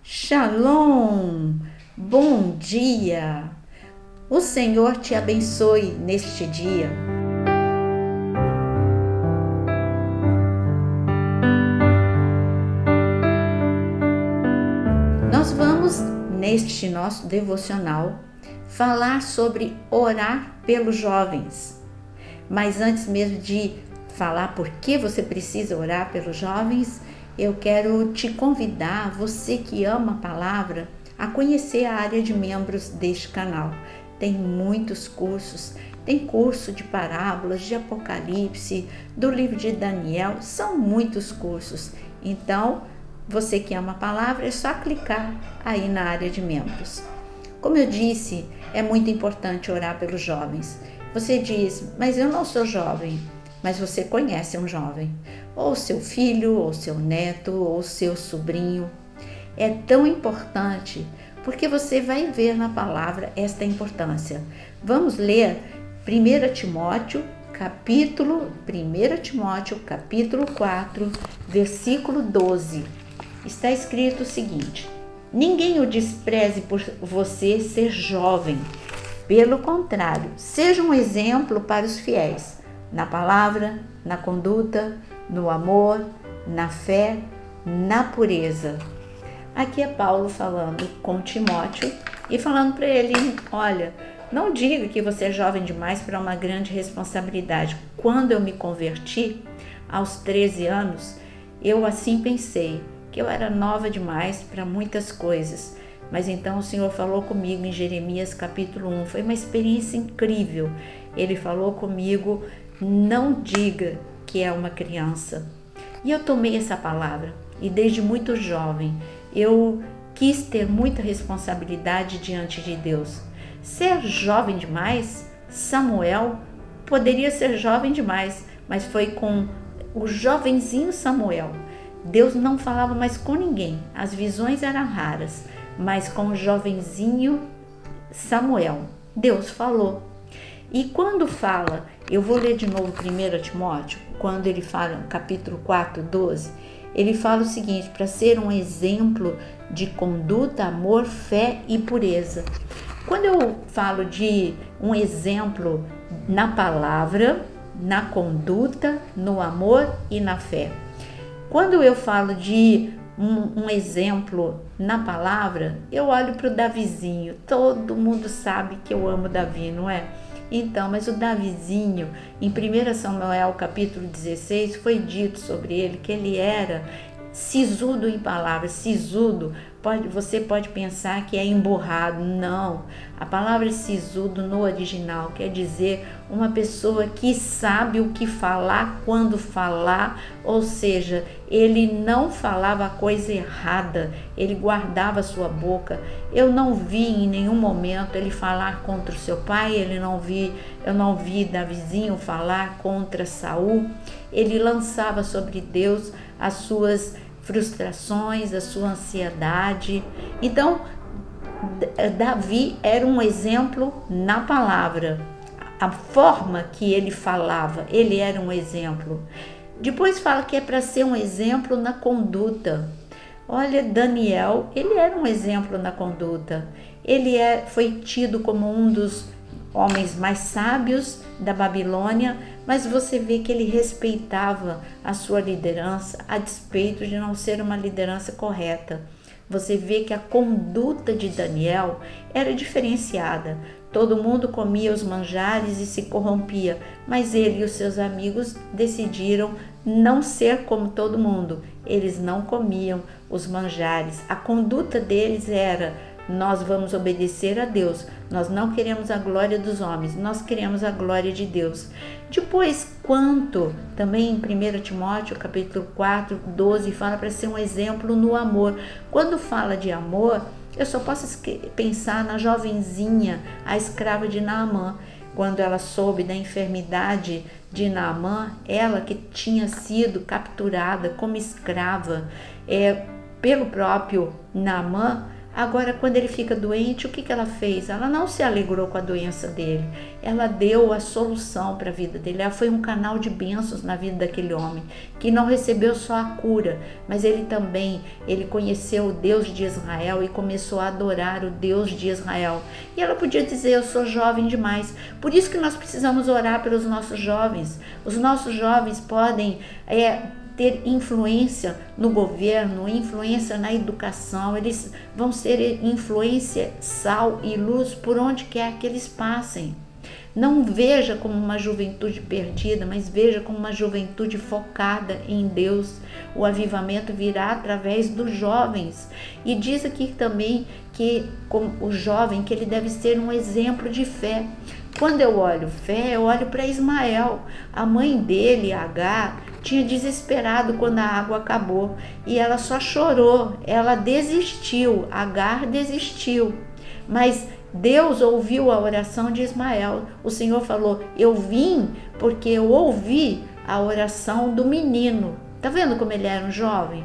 Shalom! Bom dia! O Senhor te abençoe neste dia. Nós vamos, neste nosso devocional, falar sobre orar pelos jovens. Mas antes mesmo de falar por que você precisa orar pelos jovens, eu quero te convidar, você que ama a palavra, a conhecer a área de membros deste canal. Tem muitos cursos, tem curso de parábolas, de Apocalipse, do livro de Daniel, são muitos cursos. Então, você que ama a palavra, é só clicar aí na área de membros. Como eu disse, é muito importante orar pelos jovens. Você diz, mas eu não sou jovem. Mas você conhece um jovem, ou seu filho, ou seu neto, ou seu sobrinho. É tão importante, porque você vai ver na palavra esta importância. Vamos ler 1 Timóteo, capítulo 4, versículo 12. Está escrito o seguinte: ninguém o despreze por você ser jovem. Pelo contrário, seja um exemplo para os fiéis. Na palavra, na conduta, no amor, na fé, na pureza. Aqui é Paulo falando com Timóteo e falando para ele, olha, não diga que você é jovem demais para uma grande responsabilidade. Quando eu me converti, aos 13 anos, eu assim pensei, que eu era nova demais para muitas coisas. Mas então o Senhor falou comigo em Jeremias capítulo 1, foi uma experiência incrível. Ele falou comigo, não diga que é uma criança. E eu tomei essa palavra e desde muito jovem eu quis ter muita responsabilidade diante de Deus. Ser jovem demais, Samuel poderia ser jovem demais, mas foi com o jovenzinho Samuel. Deus não falava mais com ninguém, as visões eram raras, mas com o jovenzinho Samuel, Deus falou. E quando fala, eu vou ler de novo 1 Timóteo, quando ele fala, capítulo 4, 12, ele fala o seguinte, para ser um exemplo de conduta, amor, fé e pureza. Quando eu falo de um exemplo na palavra, na conduta, no amor e na fé. Quando eu falo de um exemplo na palavra, eu olho para o Davizinho. Todo mundo sabe que eu amo Davi, não é? Então, mas o Davizinho, em 1 Samuel capítulo 16, foi dito sobre ele que ele era sisudo em palavras. Sisudo, você pode pensar que é emburrado. Não, a palavra sisudo no original quer dizer uma pessoa que sabe o que falar, quando falar, ou seja, ele não falava a coisa errada, ele guardava a sua boca. Eu não vi em nenhum momento ele falar contra o seu pai, eu não vi Davizinho falar contra Saul. Ele lançava sobre Deus as suas frustrações, a sua ansiedade. Então, Davi era um exemplo na palavra. A forma que ele falava, ele era um exemplo. Depois fala que é para ser um exemplo na conduta. Olha, Daniel, ele era um exemplo na conduta. Ele foi tido como um dos homens mais sábios da Babilônia, mas você vê que ele respeitava a sua liderança, a despeito de não ser uma liderança correta. Você vê que a conduta de Daniel era diferenciada. Todo mundo comia os manjares e se corrompia, mas ele e os seus amigos decidiram não ser como todo mundo. Eles não comiam os manjares. A conduta deles era: nós vamos obedecer a Deus, nós não queremos a glória dos homens, nós queremos a glória de Deus. Depois, quanto também em 1 Timóteo, capítulo 4, 12, fala para ser um exemplo no amor. Quando fala de amor, eu só posso pensar na jovenzinha, a escrava de Naamã. Quando ela soube da enfermidade de Naamã, ela que tinha sido capturada como escrava pelo próprio Naamã, Agora, quando ele fica doente, o que ela fez? Ela não se alegrou com a doença dele. Ela deu a solução para a vida dele. Ela foi um canal de bênçãos na vida daquele homem, que não recebeu só a cura, mas ele conheceu o Deus de Israel e começou a adorar o Deus de Israel. E ela podia dizer: eu sou jovem demais. Por isso que nós precisamos orar pelos nossos jovens. Os nossos jovens podem ter influência no governo, influência na educação, eles vão ser influência, sal e luz por onde quer que eles passem. Não veja como uma juventude perdida, mas veja como uma juventude focada em Deus. O avivamento virá através dos jovens. E diz aqui também que o jovem, que ele deve ser um exemplo de fé. Quando eu olho fé, eu olho para Ismael. A mãe dele, Agar, tinha desesperado quando a água acabou e ela só chorou, ela desistiu, Agar desistiu, mas Deus ouviu a oração de Ismael. O Senhor falou: eu vim porque eu ouvi a oração do menino. Tá vendo como ele era um jovem?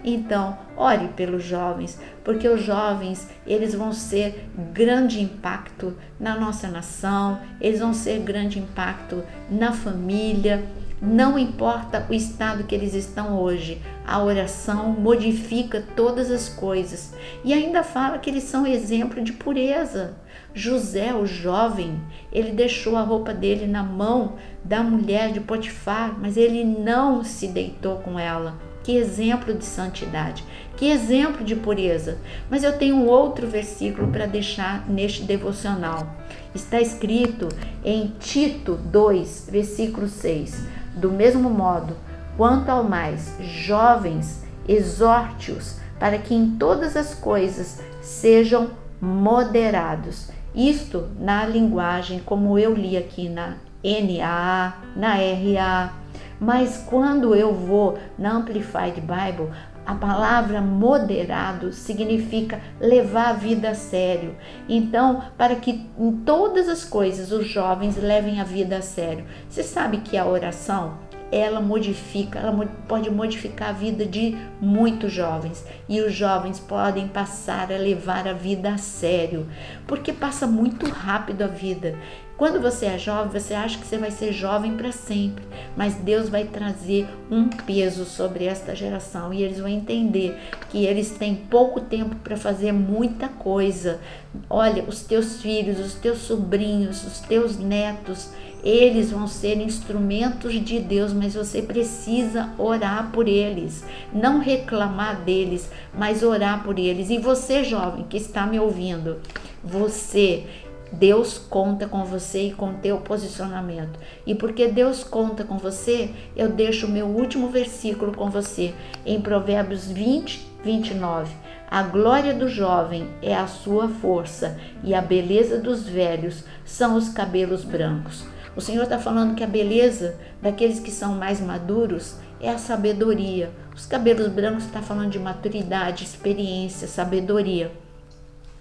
Então, ore pelos jovens, porque os jovens, eles vão ser grande impacto na nossa nação, eles vão ser grande impacto na família. Não importa o estado que eles estão hoje, a oração modifica todas as coisas. E ainda fala que eles são exemplo de pureza. José, o jovem, ele deixou a roupa dele na mão da mulher de Potifar, mas ele não se deitou com ela. Que exemplo de santidade, que exemplo de pureza. Mas eu tenho um outro versículo para deixar neste devocional. Está escrito em Tito 2, versículo 6. Do mesmo modo, quanto ao mais, jovens, exorte-os para que em todas as coisas sejam moderados. Isto na linguagem como eu li aqui na NAA, na RA. Mas quando eu vou na Amplified Bible, a palavra moderado significa levar a vida a sério. Então, para que em todas as coisas os jovens levem a vida a sério. Você sabe que a oração, ela pode modificar a vida de muitos jovens. E os jovens podem passar a levar a vida a sério, porque passa muito rápido a vida. Quando você é jovem, você acha que você vai ser jovem para sempre, mas Deus vai trazer um peso sobre esta geração e eles vão entender que eles têm pouco tempo para fazer muita coisa. Olha, os teus filhos, os teus sobrinhos, os teus netos, eles vão ser instrumentos de Deus, mas você precisa orar por eles, não reclamar deles, mas orar por eles. E você, jovem, que está me ouvindo, Deus conta com você e com teu posicionamento. E porque Deus conta com você, eu deixo o meu último versículo com você, em Provérbios 20, 29. A glória do jovem é a sua força, e a beleza dos velhos são os cabelos brancos. O Senhor está falando que a beleza daqueles que são mais maduros é a sabedoria. Os cabelos brancos está falando de maturidade, experiência, sabedoria.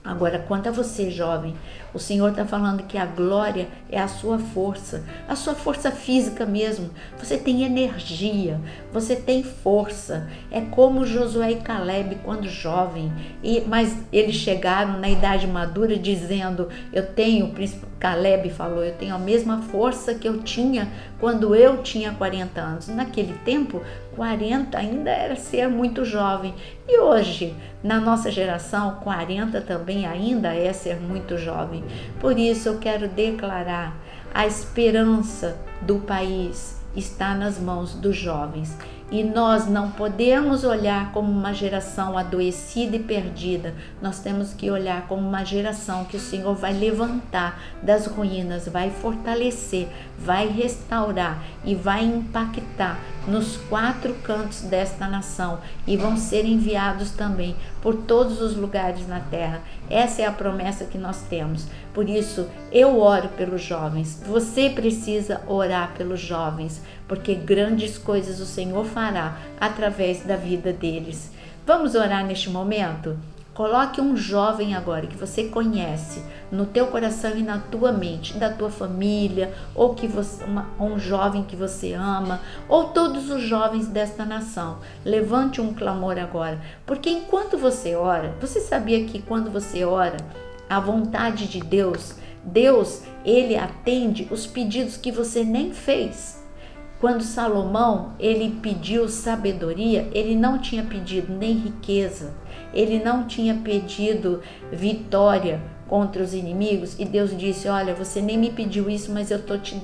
Agora, quanto a você, jovem, o Senhor está falando que a glória é a sua força física mesmo. Você tem energia, você tem força. É como Josué e Caleb quando jovem, mas eles chegaram na idade madura dizendo: Caleb falou, eu tenho a mesma força que eu tinha quando eu tinha 40 anos. Naquele tempo, 40 ainda era ser muito jovem. E hoje, na nossa geração, 40 também ainda é ser muito jovem. Por isso eu quero declarar: a esperança do país está nas mãos dos jovens. E nós não podemos olhar como uma geração adoecida e perdida. Nós temos que olhar como uma geração que o Senhor vai levantar das ruínas, vai fortalecer, vai restaurar e vai impactar nos 4 cantos desta nação, e vão ser enviados também por todos os lugares na terra. Essa é a promessa que nós temos. Por isso, eu oro pelos jovens. Você precisa orar pelos jovens, porque grandes coisas o Senhor fará através da vida deles. Vamos orar neste momento? Coloque um jovem agora que você conhece no teu coração e na tua mente, da tua família, ou que você, um jovem que você ama, ou todos os jovens desta nação. Levante um clamor agora, porque enquanto você ora, você sabia que quando você ora, a vontade de Deus, ele atende os pedidos que você nem fez. Quando Salomão, ele pediu sabedoria, ele não tinha pedido nem riqueza, ele não tinha pedido vitória contra os inimigos, e Deus disse: olha, você nem me pediu isso, mas eu tô te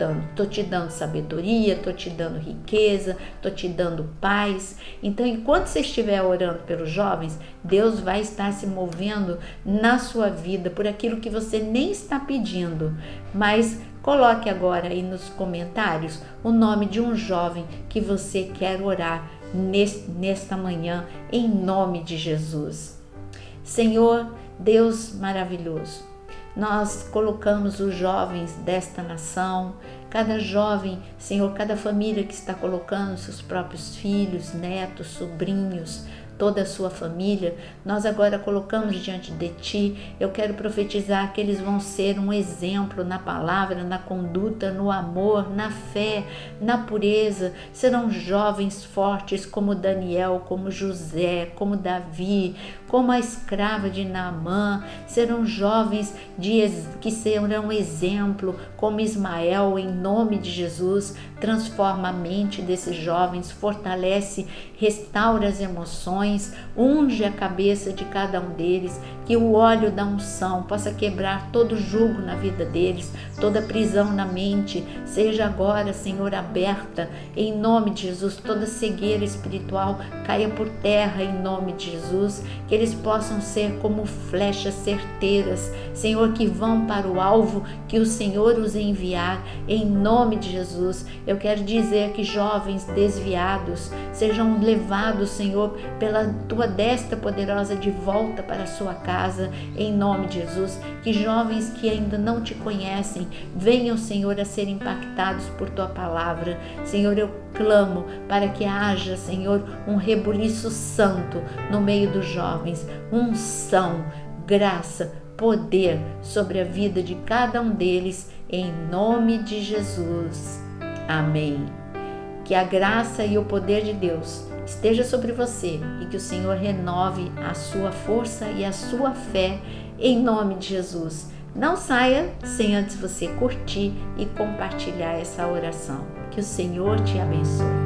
dando sabedoria, tô te dando riqueza, tô te dando paz. Então, enquanto você estiver orando pelos jovens, Deus vai estar se movendo na sua vida por aquilo que você nem está pedindo, mas coloque agora aí nos comentários o nome de um jovem que você quer orar nesta manhã, em nome de Jesus. Senhor, Deus maravilhoso, nós colocamos os jovens desta nação, cada jovem, Senhor, cada família que está colocando seus próprios filhos, netos, sobrinhos, toda a sua família, nós agora colocamos diante de Ti. Eu quero profetizar que eles vão ser um exemplo na palavra, na conduta, no amor, na fé, na pureza. Serão jovens fortes como Daniel, como José, como Davi, como a escrava de Naamã. Serão jovens que serão exemplo, como Ismael, em nome de Jesus. Transforma a mente desses jovens, fortalece, restaura as emoções, unge a cabeça de cada um deles, que o óleo da unção possa quebrar todo jugo na vida deles, toda prisão na mente, seja agora, Senhor, aberta, em nome de Jesus, toda cegueira espiritual caia por terra, em nome de Jesus, que eles possam ser como flechas certeiras, Senhor, que vão para o alvo que o Senhor os enviar, em nome de Jesus. Eu quero dizer que jovens desviados sejam levados, Senhor, pela tua destra poderosa de volta para a sua casa, em nome de Jesus. Que jovens que ainda não te conhecem venham, Senhor, a ser impactados por tua palavra. Senhor, eu clamo para que haja, Senhor, um rebuliço santo no meio dos jovens, unção, graça, poder sobre a vida de cada um deles, em nome de Jesus. Amém. Que a graça e o poder de Deus esteja sobre você e que o Senhor renove a sua força e a sua fé, em nome de Jesus. Não saia sem antes você curtir e compartilhar essa oração. Que o Senhor te abençoe.